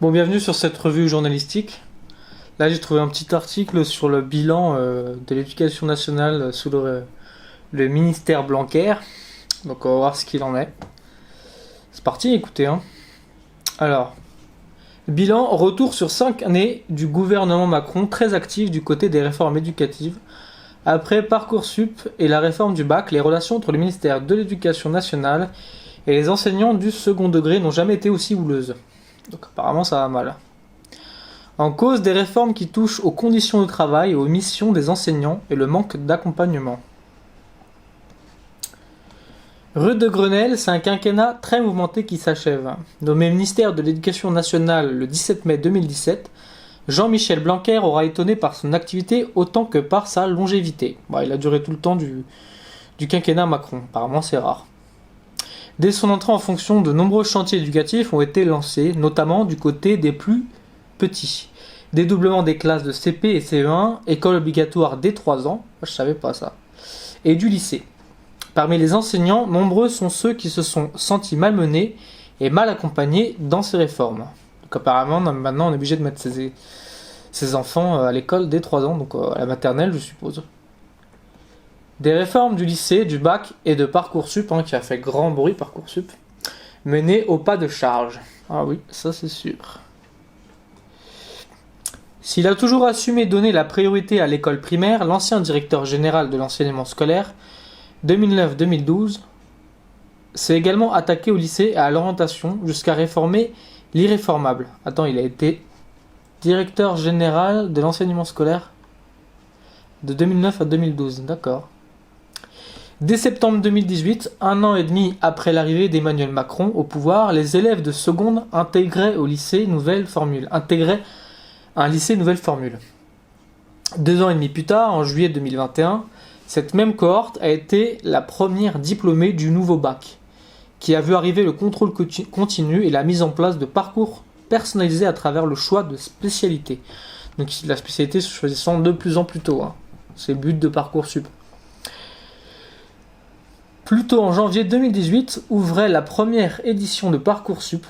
Bon, bienvenue sur cette revue journalistique. Là, j'ai trouvé un petit article sur le bilan de l'éducation nationale sous le ministère Blanquer. Donc, on va voir ce qu'il en est. C'est parti, écoutez. Alors, bilan, retour sur 5 années du gouvernement Macron, très actif du côté des réformes éducatives. Après Parcoursup et la réforme du bac, les relations entre le ministère de l'Éducation nationale et les enseignants du second degré n'ont jamais été aussi houleuses. Donc apparemment ça va mal. En cause des réformes qui touchent aux conditions de travail et aux missions des enseignants et le manque d'accompagnement. Rue de Grenelle, c'est un quinquennat très mouvementé qui s'achève. Nommé ministère de l'Éducation nationale le 17 mai 2017, Jean-Michel Blanquer aura étonné par son activité autant que par sa longévité. Il a duré tout le temps du quinquennat Macron, apparemment c'est rare. Dès son entrée en fonction, de nombreux chantiers éducatifs ont été lancés, notamment du côté des plus petits. Dédoublement des classes de CP et CE1, école obligatoire dès 3 ans, je savais pas ça, et du lycée. Parmi les enseignants, nombreux sont ceux qui se sont sentis malmenés et mal accompagnés dans ces réformes. Donc apparemment, maintenant on est obligé de mettre ses enfants à l'école dès 3 ans, donc à la maternelle je suppose. Des réformes du lycée, du bac et de Parcoursup, qui a fait grand bruit Parcoursup, menées au pas de charge. Ah oui, ça c'est sûr. S'il a toujours assumé donner la priorité à l'école primaire, l'ancien directeur général de l'enseignement scolaire, 2009-2012, s'est également attaqué au lycée et à l'orientation jusqu'à réformer l'irréformable. Attends, il a été directeur général de l'enseignement scolaire de 2009 à 2012, d'accord. Dès septembre 2018, un an et demi après l'arrivée d'Emmanuel Macron au pouvoir, les élèves de seconde intégraient un lycée nouvelle formule. 2 ans et demi plus tard, en juillet 2021, cette même cohorte a été la première diplômée du nouveau bac, qui a vu arriver le contrôle continu et la mise en place de parcours personnalisés à travers le choix de spécialité. Donc la spécialité se choisissant de plus en plus tôt. C'est le but de Parcoursup. Plus tôt en janvier 2018, ouvrait la première édition de Parcoursup.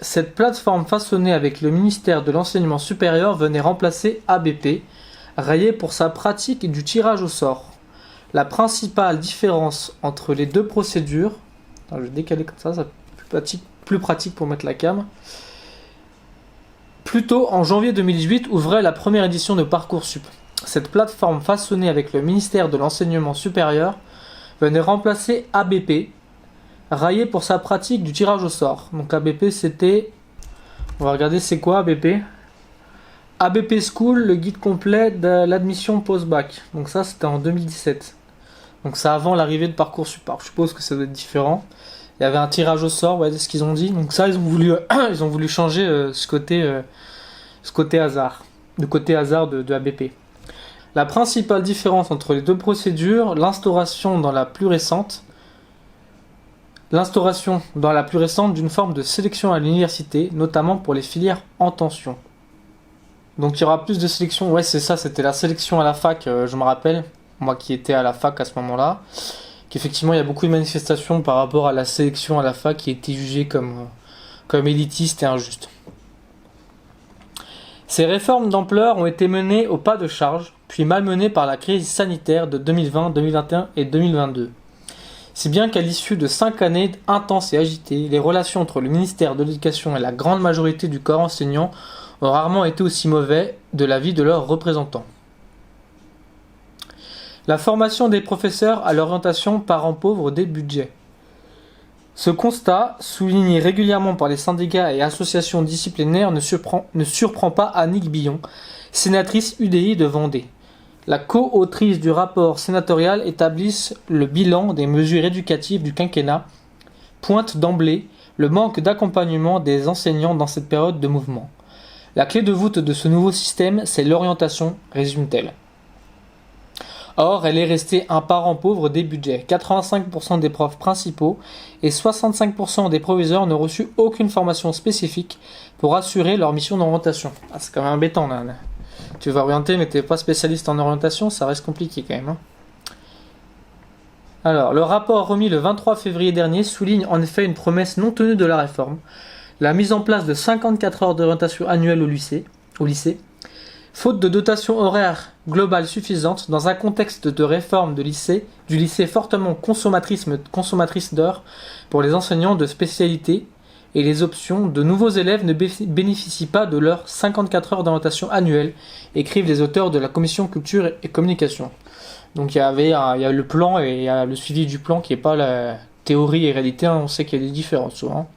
Cette plateforme façonnée avec le ministère de l'Enseignement supérieur venait remplacer ABP, rayée pour sa pratique du tirage au sort. La principale différence entre les deux procédures... Attends, je vais décaler comme ça, plus pratique pour mettre la cam. Plus tôt en janvier 2018, ouvrait la première édition de Parcoursup. Cette plateforme façonnée avec le ministère de l'Enseignement supérieur venait remplacer ABP, rayée pour sa pratique du tirage au sort. Donc ABP c'était... On va regarder c'est quoi ABP. ABP School, le guide complet de l'admission post-bac. Donc ça c'était en 2017. Donc c'est avant l'arrivée de Parcoursup. Alors, je suppose que ça doit être différent. Il y avait un tirage au sort, c'est ce qu'ils ont dit. Donc ça ils ont voulu changer ce côté hasard. Le côté hasard de ABP. La principale différence entre les deux procédures, l'instauration dans la plus récente d'une forme de sélection à l'université, notamment pour les filières en tension. Donc il y aura plus de sélection, ouais c'est ça, c'était la sélection à la fac, je me rappelle, moi qui étais à la fac à ce moment-là, qu'effectivement il y a beaucoup de manifestations par rapport à la sélection à la fac qui était jugée comme élitiste et injuste. Ces réformes d'ampleur ont été menées au pas de charge, puis malmenées par la crise sanitaire de 2020, 2021 et 2022. Si bien qu'à l'issue de 5 années intenses et agitées, les relations entre le ministère de l'Éducation et la grande majorité du corps enseignant ont rarement été aussi mauvais de l'avis de leurs représentants. La formation des professeurs à l'orientation parents pauvres des budgets. Ce constat, souligné régulièrement par les syndicats et associations disciplinaires, ne surprend pas Annick Billon, sénatrice UDI de Vendée. La co-autrice du rapport sénatorial établit le bilan des mesures éducatives du quinquennat, pointe d'emblée le manque d'accompagnement des enseignants dans cette période de mouvement. La clé de voûte de ce nouveau système, c'est l'orientation, résume-t-elle. Or, elle est restée un parent pauvre des budgets. 85% des profs principaux et 65% des proviseurs n'ont reçu aucune formation spécifique pour assurer leur mission d'orientation. C'est quand même embêtant là. Tu vas orienter mais tu n'es pas spécialiste en orientation, ça reste compliqué quand même. Alors, le rapport remis le 23 février dernier souligne en effet une promesse non tenue de la réforme. la mise en place de 54 heures d'orientation annuelle au lycée, faute de dotation horaire globale suffisante dans un contexte de réforme du lycée fortement consommatrice d'heures pour les enseignants de spécialité et les options, de nouveaux élèves ne bénéficient pas de leurs 54 heures d'orientation annuelle, écrivent les auteurs de la commission culture et communication. Donc il y a le plan et il y a le suivi du plan qui n'est pas la théorie et réalité, on sait qu'il y a des différences souvent.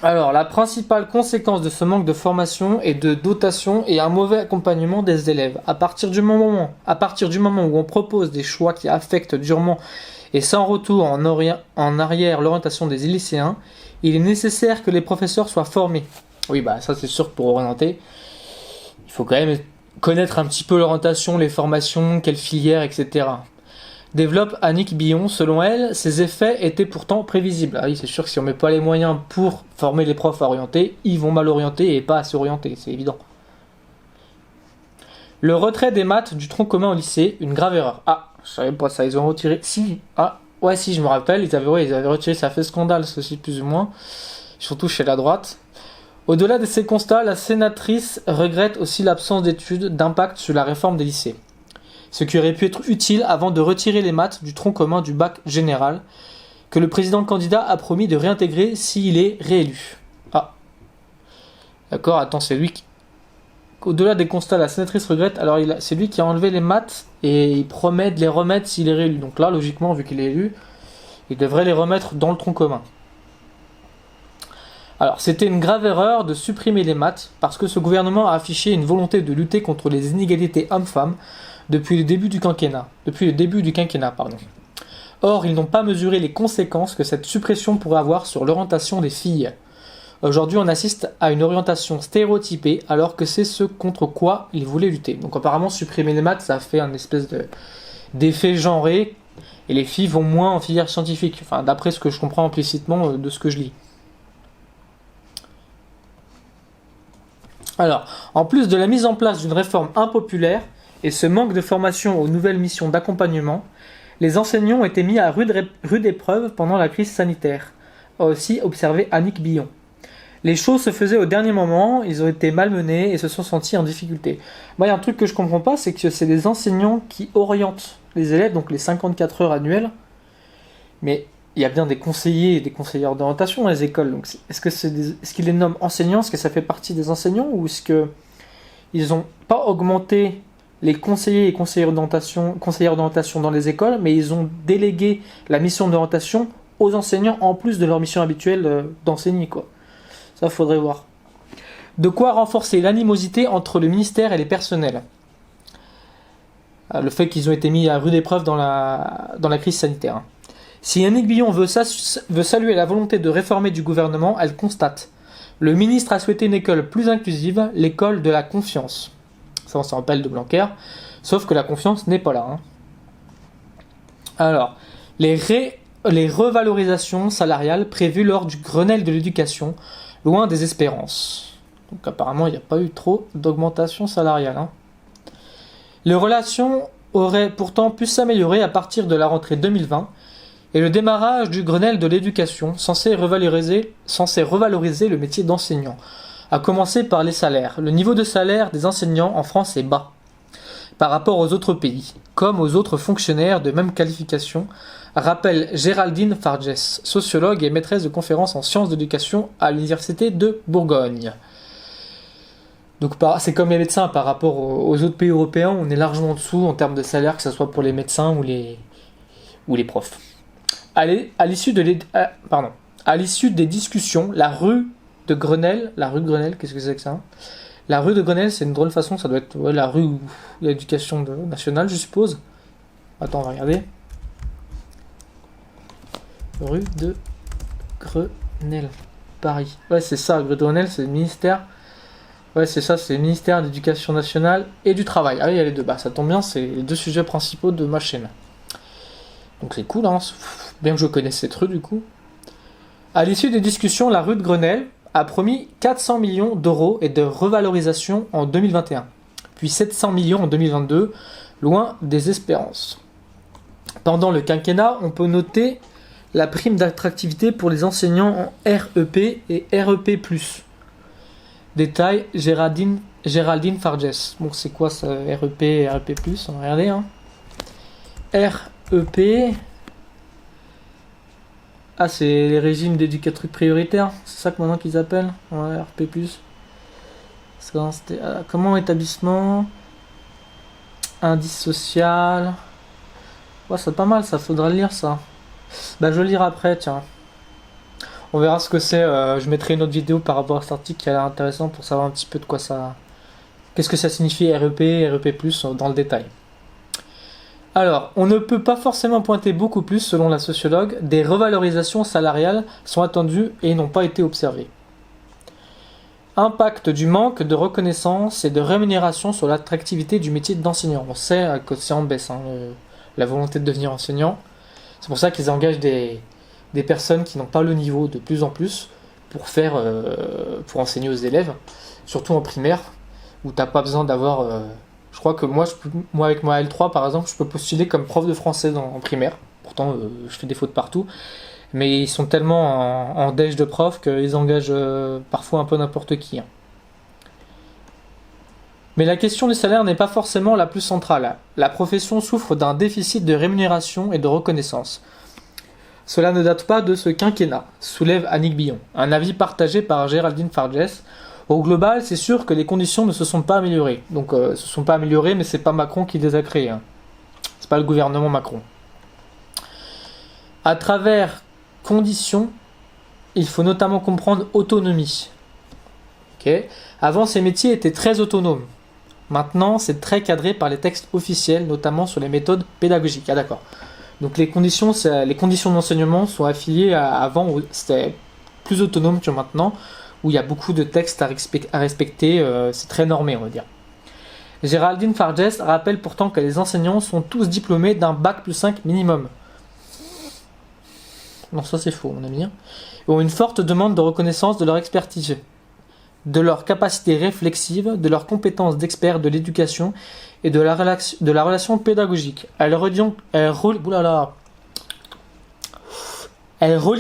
Alors, la principale conséquence de ce manque de formation et de dotation est un mauvais accompagnement des élèves. À partir du moment où on propose des choix qui affectent durement et sans retour en arrière l'orientation des lycéens, il est nécessaire que les professeurs soient formés. Oui, ça c'est sûr que pour orienter, il faut quand même connaître un petit peu l'orientation, les formations, quelles filières, etc. Développe Annick Billon. Selon elle, ces effets étaient pourtant prévisibles. Ah oui, c'est sûr que si on met pas les moyens pour former les profs à orienter, ils vont mal orienter et pas à s'orienter, c'est évident. Le retrait des maths du tronc commun au lycée, une grave erreur. Ah, je savais pas ça, ils ont retiré. Si, je me rappelle, ils avaient retiré, ça fait scandale, ceci plus ou moins, surtout chez la droite. Au-delà de ces constats, la sénatrice regrette aussi l'absence d'études d'impact sur la réforme des lycées. Ce qui aurait pu être utile avant de retirer les maths du tronc commun du bac général, que le président candidat a promis de réintégrer s'il est réélu. Ah. D'accord, attends, c'est lui qui... Au-delà des constats, la sénatrice regrette, alors c'est lui qui a enlevé les maths et il promet de les remettre s'il est réélu. Donc là, logiquement, vu qu'il est élu, il devrait les remettre dans le tronc commun. Alors, c'était une grave erreur de supprimer les maths parce que ce gouvernement a affiché une volonté de lutter contre les inégalités hommes-femmes depuis le début du quinquennat. Or, ils n'ont pas mesuré les conséquences que cette suppression pourrait avoir sur l'orientation des filles. Aujourd'hui, on assiste à une orientation stéréotypée alors que c'est ce contre quoi ils voulaient lutter. Donc apparemment, supprimer les maths, ça a fait un espèce d'effet genré et les filles vont moins en filière scientifique. Enfin, d'après ce que je comprends implicitement de ce que je lis. Alors, en plus de la mise en place d'une réforme impopulaire et ce manque de formation aux nouvelles missions d'accompagnement, les enseignants ont été mis à rude épreuve pendant la crise sanitaire, a aussi observé Annick Billon. Les choses se faisaient au dernier moment, ils ont été malmenés et se sont sentis en difficulté. Moi, il y a un truc que je comprends pas, c'est que c'est des enseignants qui orientent les élèves, donc les 54 heures annuelles, mais il y a bien des conseillers et des conseillères d'orientation dans les écoles. Donc est-ce qu'ils les nomment enseignants, est-ce que ça fait partie des enseignants, ou est-ce qu'ils n'ont pas augmenté les conseillers et conseillères d'orientation dans les écoles, mais ils ont délégué la mission d'orientation aux enseignants en plus de leur mission habituelle d'enseigner, quoi. Ça, faudrait voir. De quoi renforcer l'animosité entre le ministère et les personnels. Le fait qu'ils ont été mis à rude épreuve dans la crise sanitaire. Si Annick Billon veut saluer la volonté de réformer du gouvernement, elle constate: le ministre a souhaité une école plus inclusive, l'école de la confiance. Ça, on s'en rappelle de Blanquer, sauf que la confiance n'est pas là. Alors, les revalorisations salariales prévues lors du Grenelle de l'éducation, loin des espérances. Donc apparemment, il n'y a pas eu trop d'augmentation salariale. Les relations auraient pourtant pu s'améliorer à partir de la rentrée 2020 et le démarrage du Grenelle de l'éducation, censé revaloriser le métier d'enseignant, à commencer par les salaires. Le niveau de salaire des enseignants en France est bas par rapport aux autres pays, comme aux autres fonctionnaires de même qualification, rappelle Géraldine Farges, sociologue et maîtresse de conférences en sciences d'éducation à l'université de Bourgogne. Donc c'est comme les médecins par rapport aux autres pays européens, on est largement en dessous en termes de salaire, que ce soit pour les médecins ou les profs. À l'issue des discussions, la rue de Grenelle, qu'est-ce que c'est que ça ? La rue de Grenelle, c'est une drôle de façon, ça doit être la rue de l'éducation nationale, je suppose. Attends, on va regarder. Rue de Grenelle, Paris. Ouais, c'est ça, rue de Grenelle, c'est le ministère. Ouais, c'est ça, c'est le ministère de l'Éducation nationale et du Travail. Ah oui, il y a les deux. Bah, ça tombe bien, c'est les deux sujets principaux de ma chaîne. Donc c'est cool, hein. Bien que je connaisse cette rue, du coup. À l'issue des discussions, la rue de Grenelle a promis 400 millions d'euros et de revalorisation en 2021, puis 700 millions en 2022, loin des espérances. Pendant le quinquennat, on peut noter la prime d'attractivité pour les enseignants en REP et REP+. Détail, Géraldine Farges. Bon, c'est quoi ça, REP et REP+, on va regarder. Hein. REP... Ah, c'est les régimes d'éducatrices prioritaires, c'est ça que maintenant qu'ils appellent. Ouais, REP+. Comment établissement, indice social... Ouais, c'est pas mal, ça faudra le lire ça. Bah je vais le lire après, tiens. On verra ce que c'est, je mettrai une autre vidéo par rapport à cet article qui a l'air intéressant pour savoir un petit peu de quoi ça... Qu'est-ce que ça signifie REP, REP+, dans le détail. Alors, on ne peut pas forcément pointer beaucoup plus, selon la sociologue, des revalorisations salariales sont attendues et n'ont pas été observées. Impact du manque de reconnaissance et de rémunération sur l'attractivité du métier d'enseignant. On sait que c'est en baisse, hein, la volonté de devenir enseignant. C'est pour ça qu'ils engagent des personnes qui n'ont pas le niveau de plus en plus pour enseigner aux élèves, surtout en primaire, où t'as pas besoin d'avoir... je crois que moi, avec ma L3 par exemple, je peux postuler comme prof de français en primaire. Pourtant, je fais des fautes partout. Mais ils sont tellement en déj de prof qu'ils engagent parfois un peu n'importe qui. Hein. Mais la question du salaire n'est pas forcément la plus centrale. La profession souffre d'un déficit de rémunération et de reconnaissance. Cela ne date pas de ce quinquennat, soulève Annick Billon. Un avis partagé par Géraldine Farges. Au global, c'est sûr que les conditions ne se sont pas améliorées. Donc, se sont pas améliorées, mais c'est pas Macron qui les a créées. Hein. C'est pas le gouvernement Macron. À travers conditions, il faut notamment comprendre autonomie. Okay. Avant, ces métiers étaient très autonomes. Maintenant, c'est très cadré par les textes officiels, notamment sur les méthodes pédagogiques. Ah d'accord. Donc les conditions d'enseignement sont affiliées avant où c'était plus autonome que maintenant, où il y a beaucoup de textes à respecter, c'est très normé, on va dire. Géraldine Farges rappelle pourtant que les enseignants sont tous diplômés d'un bac+5 minimum. Non, ça c'est faux, mon ami. Ils ont une forte demande de reconnaissance de leur expertise, de leur capacité réflexive, de leurs compétences d'experts de l'éducation et de la relation pédagogique. Elle relie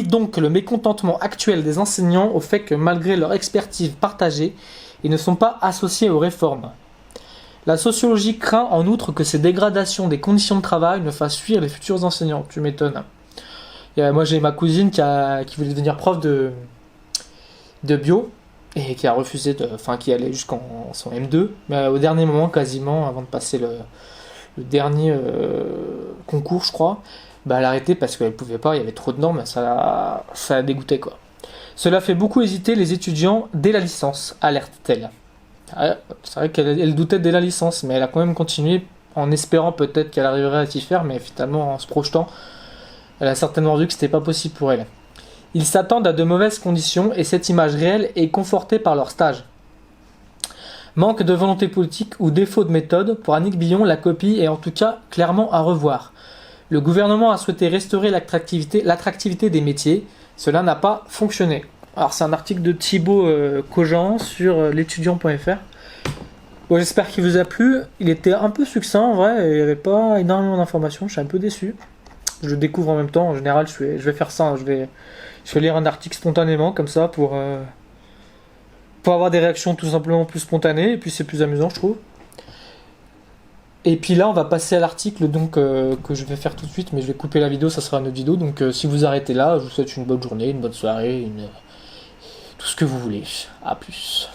donc le mécontentement actuel des enseignants au fait que malgré leur expertise partagée, ils ne sont pas associés aux réformes. La sociologie craint en outre que ces dégradations des conditions de travail ne fassent fuir les futurs enseignants. Tu m'étonnes. Moi j'ai ma cousine qui voulait devenir prof de bio et qui a refusé qui allait jusqu'en son M2, mais au dernier moment quasiment, avant de passer le dernier concours je crois, elle a arrêté parce qu'elle pouvait pas, il y avait trop de normes, ça a dégoûté quoi. Cela fait beaucoup hésiter les étudiants dès la licence, alerte-t-elle. C'est vrai qu'elle doutait dès la licence, mais elle a quand même continué en espérant peut-être qu'elle arriverait à s'y faire, mais finalement en se projetant, elle a certainement vu que c'était pas possible pour elle. Ils s'attendent à de mauvaises conditions et cette image réelle est confortée par leur stage. Manque de volonté politique ou défaut de méthode, pour Annick Billon, la copie est en tout cas clairement à revoir. Le gouvernement a souhaité restaurer l'attractivité des métiers, cela n'a pas fonctionné. Alors c'est un article de Thibaut Cogent sur l'étudiant.fr. Bon, j'espère qu'il vous a plu, il était un peu succinct en vrai, il n'y avait pas énormément d'informations, je suis un peu déçu. Je découvre en même temps, en général je vais faire ça, hein. Je vais lire un article spontanément comme ça pour avoir des réactions tout simplement plus spontanées, et puis c'est plus amusant je trouve. Et puis là on va passer à l'article donc que je vais faire tout de suite, mais je vais couper la vidéo, ça sera une autre vidéo, donc si vous arrêtez là, je vous souhaite une bonne journée, une bonne soirée, tout ce que vous voulez. A plus.